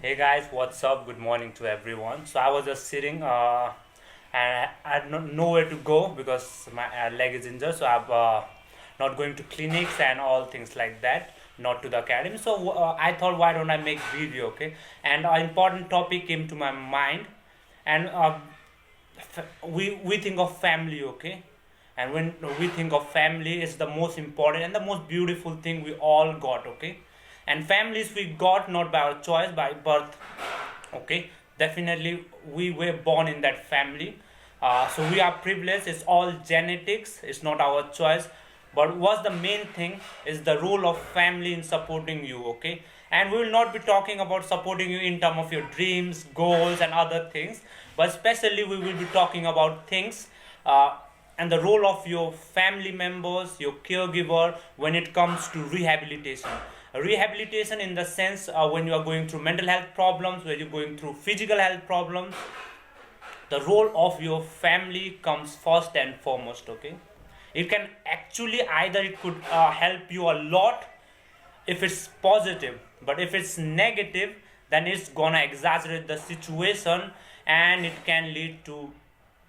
Hey guys, what's up? Good morning to everyone. So I was just sitting and I had nowhere to go because my leg is injured. So I'm not going to clinics and all things like that, not to the academy. So I thought, why don't I make video, okay? And an important topic came to my mind, and we think of family, okay? And when we think of family, it's the most important and the most beautiful thing we all got, okay? And families we got not by our choice, by birth, okay? Definitely we were born in that family, so we are privileged. It's all genetics, it's not our choice. But what's the main thing is the role of family in supporting you, okay? And we will not be talking about supporting you in terms of your dreams, goals and other things, but especially we will be talking about things, and the role of your family members, your caregiver, when it comes to rehabilitation. Rehabilitation in the sense, when you are going through mental health problems, when you're going through physical health problems, the role of your family comes first and foremost, okay? It can actually, either it could help you a lot if it's positive, but if it's negative, then it's gonna exaggerate the situation and it can lead to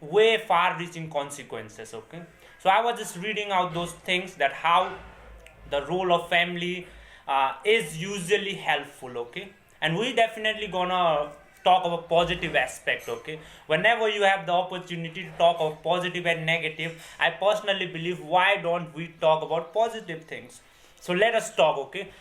way far reaching consequences, okay? So I was just reading out those things, that how the role of family is usually helpful, okay? And we definitely gonna talk about positive aspect, okay? Whenever you have the opportunity to talk of positive and negative, I personally believe, why don't we talk about positive things? So let us talk, okay?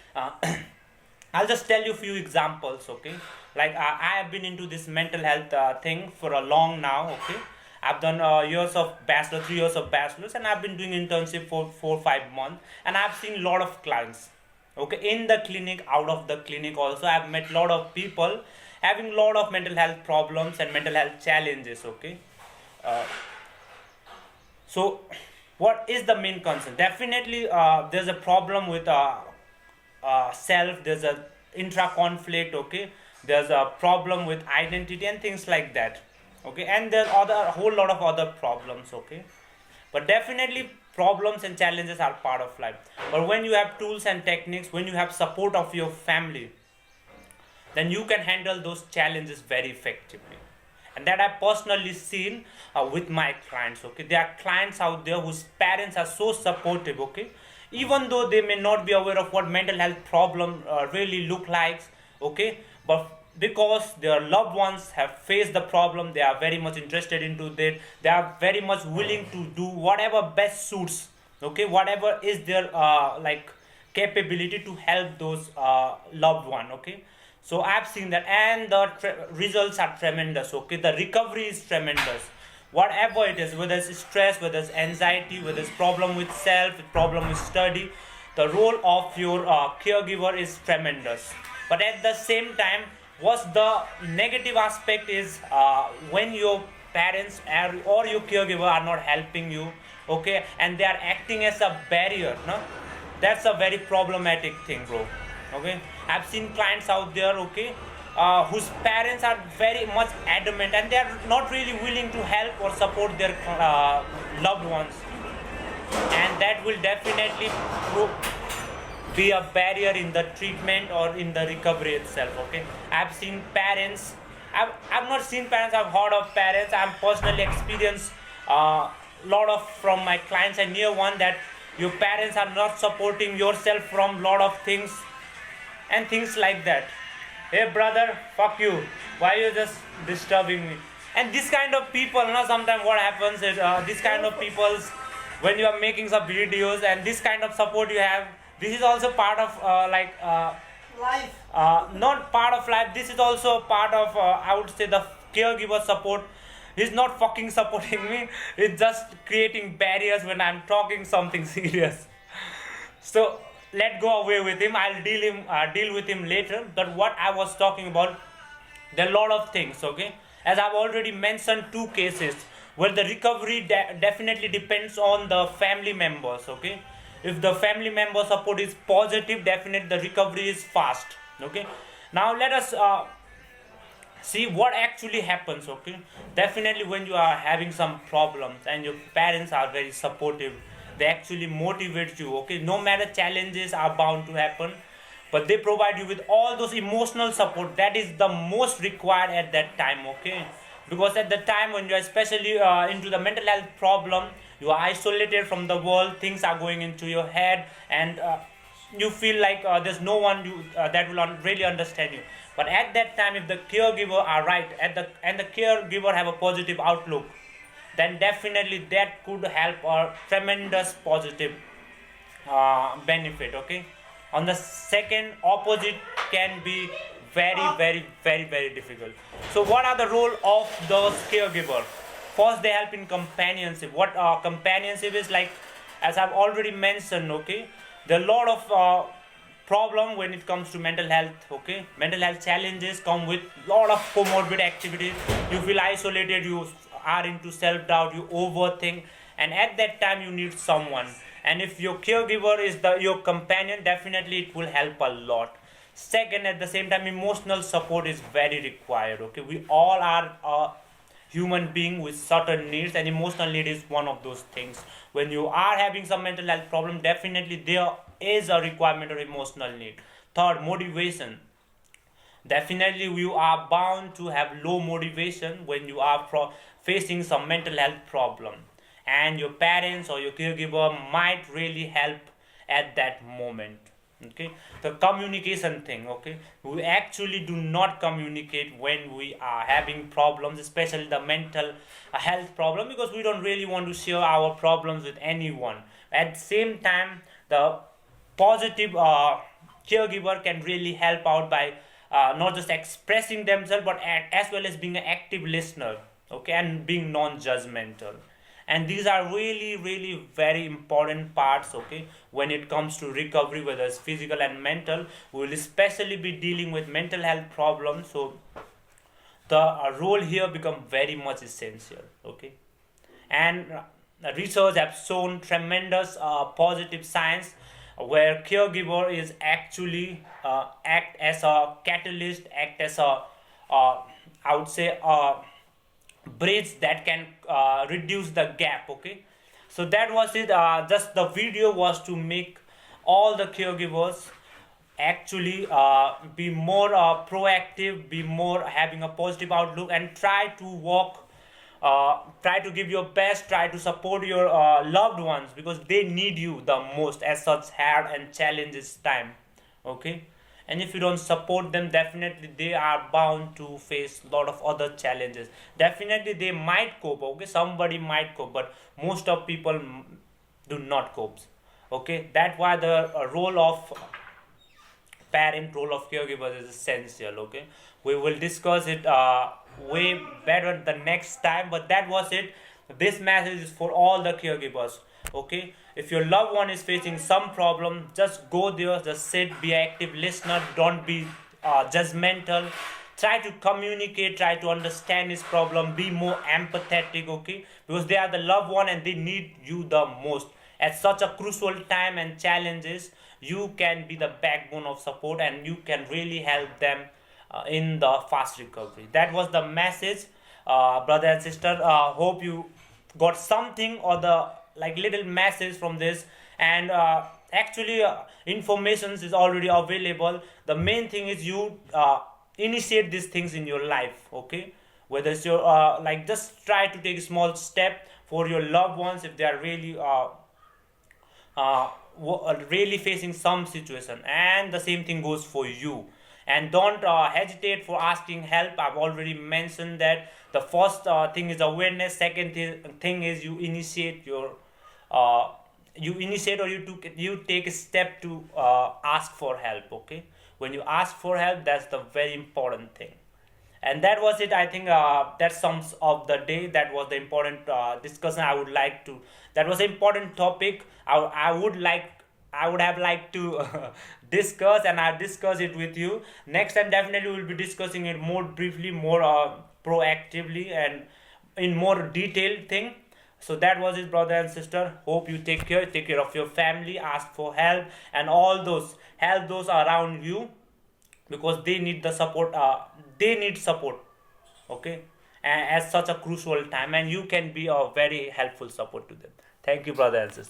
I'll just tell you a few examples, okay? Like I have been into this mental health thing for a long now, okay? I've done years of bachelor, 3 years of bachelor's, and I've been doing internship for 4 or 5 months, and I've seen a lot of clients, okay, in the clinic, out of the clinic also. I've met a lot of people having a lot of mental health problems and mental health challenges, okay? uh, so what is the main concern? Definitely there's a problem with self, there's a intra conflict, okay? There's a problem with identity and things like that, okay? And there's other, a whole lot of other problems, okay? But definitely problems and challenges are part of life. But when you have tools and techniques, when you have support of your family, then you can handle those challenges very effectively. And that I've personally seen with my clients, okay? There are clients out there whose parents are so supportive, okay? Even though they may not be aware of what mental health problem really look like, okay? But because their loved ones have faced the problem, they are very much interested into that. They are very much willing to do whatever best suits, okay? Whatever is their like capability to help those loved one, okay? So I've seen that, and the results are tremendous, okay? The recovery is tremendous. Whatever it is, whether it's stress, whether it's anxiety, whether it's problem with self, problem with study, the role of your caregiver is tremendous. But at the same time, what's the negative aspect is, when your parents or your caregiver are not helping you, okay, and they are acting as a barrier, no? That's a very problematic thing, bro, okay? I've seen clients out there, okay, whose parents are very much adamant and they are not really willing to help or support their loved ones, and that will definitely be a barrier in the treatment or in the recovery itself, okay? I've seen parents, I've not seen parents, I've heard of parents. I'm personally experienced a lot of from my clients. I knew one that your parents are not supporting yourself from lot of things and things like that. Hey brother, fuck you, why are you just disturbing me? And this kind of people, you know, sometimes what happens is, this kind of people's, when you are making some videos and this kind of support you have, this is also part of Life. not part of life, this is also part of, I would say, the caregiver support. He's not fucking supporting me, it's just creating barriers when I'm talking something serious. So let go away with him, I'll deal with him later. But what I was talking about, there are a lot of things, okay? As I've already mentioned, two cases where the recovery definitely depends on the family members, okay? If the family member support is positive, definitely the recovery is fast, okay? Now let us see what actually happens, okay? Definitely when you are having some problems and your parents are very supportive, they actually motivate you, okay? No matter challenges are bound to happen, but they provide you with all those emotional support that is the most required at that time, okay? Because at the time when you are especially into the mental health problem, you are isolated from the world, things are going into your head, and you feel like there's no one that will really understand you. But at that time, if the caregiver are right and the caregiver have a positive outlook, then definitely that could help a tremendous positive benefit, okay? On the second, opposite can be very difficult. So what are the role of those caregiver? First, they help in companionship. What companionship is like, as I've already mentioned, okay? There are a lot of problem when it comes to mental health, okay? Mental health challenges come with lot of comorbid activities. You feel isolated, you are into self-doubt, you overthink, and at that time you need someone. And if your caregiver is your companion, definitely it will help a lot. Second, at the same time, emotional support is very required, okay? We all are human being with certain needs, and emotional need is one of those things. When you are having some mental health problem, definitely there is a requirement of emotional need. Third, motivation. Definitely you are bound to have low motivation when you are facing some mental health problem, and your parents or your caregiver might really help at that moment, okay? The communication thing, okay? We actually do not communicate when we are having problems, especially the mental health problem, because we don't really want to share our problems with anyone. At the same time, the positive caregiver can really help out by not just expressing themselves, but as well as being an active listener, okay, and being non-judgmental. And these are really very important parts, okay, when it comes to recovery, whether it's physical and mental. We will especially be dealing with mental health problems, so the role here become very much essential, okay? And research have shown tremendous positive science where caregiver is actually act as a catalyst, act as a I would say bridge that can reduce the gap, okay? So that was it. Just the video was to make all the caregivers actually be more proactive, be more having a positive outlook, and try to work, try to give your best, try to support your loved ones, because they need you the most as such hard and challenges time, okay? And if you don't support them, definitely they are bound to face a lot of other challenges. Definitely they might cope, okay? Somebody might cope, but most of people do not cope, okay? That's why the role of parent, role of caregivers is essential, okay? We will discuss it way better the next time, but that was it. This message is for all the caregivers, okay? If your loved one is facing some problem, just go there, just sit, be an active listener, don't be judgmental. Try to communicate, try to understand his problem, be more empathetic, okay? Because they are the loved one and they need you the most at such a crucial time and challenges. You can be the backbone of support, and you can really help them in the fast recovery. That was the message, brother and sister. Hope you got something or the like little message from this. And actually information is already available. The main thing is you initiate these things in your life, okay? Whether it's your like, just try to take a small step for your loved ones if they are really really facing some situation, and the same thing goes for you. And don't hesitate for asking help. I've already mentioned that the first thing is awareness. Second thing is you initiate your or you take a step to ask for help, okay? When you ask for help, that's the very important thing. And that was it. I think that sums of the day. That was the important discussion. I would like to, that was an important topic. I would have liked to discuss, and I discuss it with you. Next time definitely we'll be discussing it more briefly, more proactively, and in more detailed thing. So that was it, brother and sister. Hope you take care of your family, ask for help, and all those help those around you, because they need the support. They need support, okay, at such a crucial time, and you can be a very helpful support to them. Thank you, brother and sister.